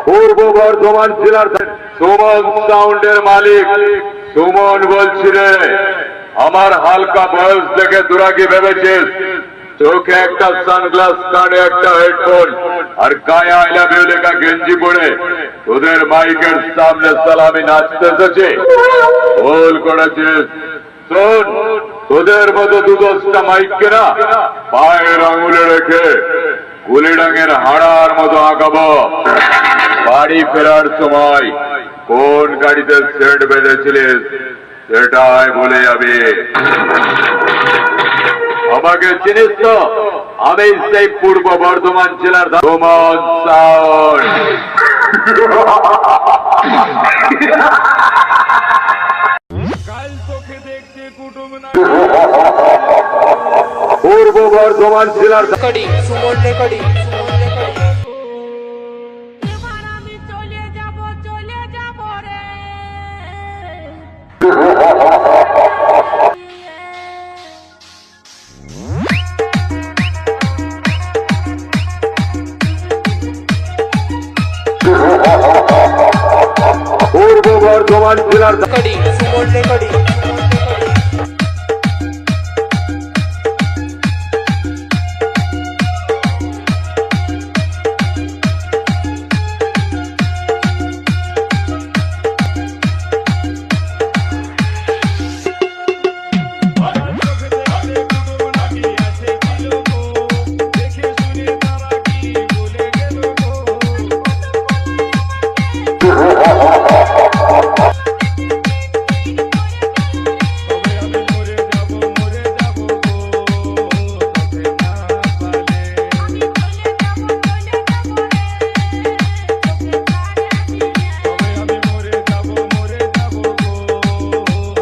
পূর্ব বর্ধমান জেলার সুমন সাউন্ডের মালিক সুমন বলছি রে, আমার হালকা বয়স দেখে দুরাগি ভেবেছিস? চোখে একটা সানগ্লাস, কানে একটা হেডফোন আর গায়ে আই লাভ ইউ লেখা গেঞ্জি পরে তোদের মাইকের সামনে সালামি নাচতে এসেছে? ভুল করেছিস। শোন, তোদের মতো দু-দশটা মাইককে না পায়ের আঙুলে রেখে গুলিডাঙের হাড়ার মতো আঁকাবো। বাড়ি ফেরার সময় কোন গাড়িতে সেট বেঁধেছিলিস সেটাই বলে যাবি। আমাকে চিনিস তো? আমি সেই পূর্ব বর্ধমান জেলার সুমন সাউন্ড। পূর্ব বর্ধমান জেলার সুমন রেকর্ডিং। পূর্ব বর্ধমান জেলার সুমন রেকর্ডিং। পূর্ব বর্ধমান জেলার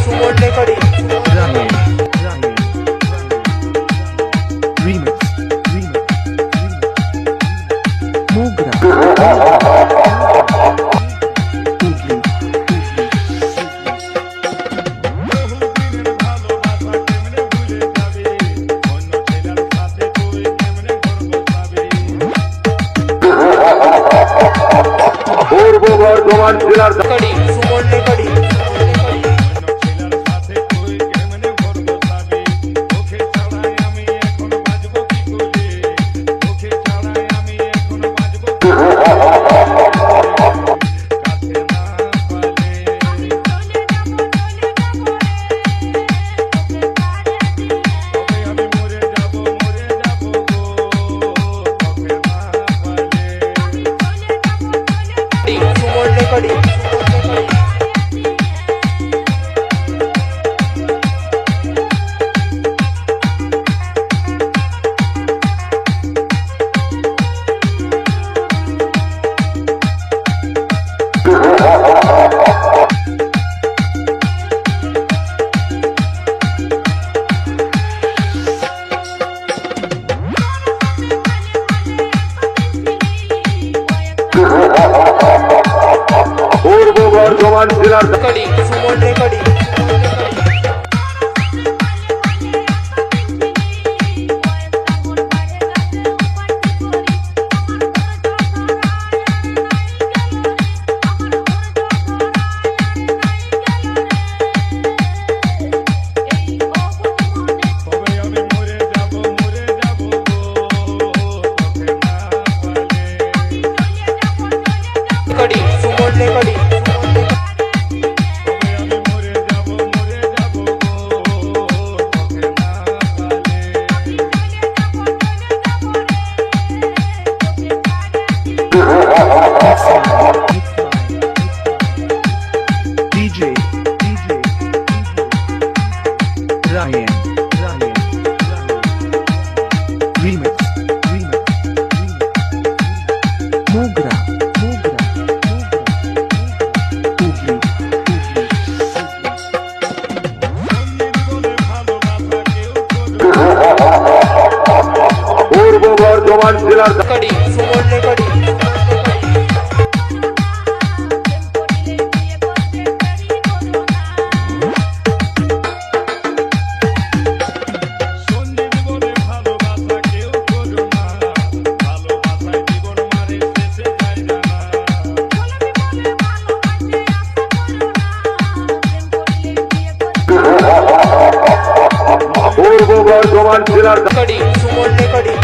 সুমন রেকর্ডিং। পূর্ব বর্ধমান জেলার সুমন রেকর্ডিং। সুমন রেকর্ডিং। পূর্ব বর্ধমান জেলার সুমন রেকর্ডিং। সুমন রেকর্ডিং। পূর্ব বর্ধমান জেলার সুমন রেকর্ডিং। জেলার সুমন রেকর্ডিং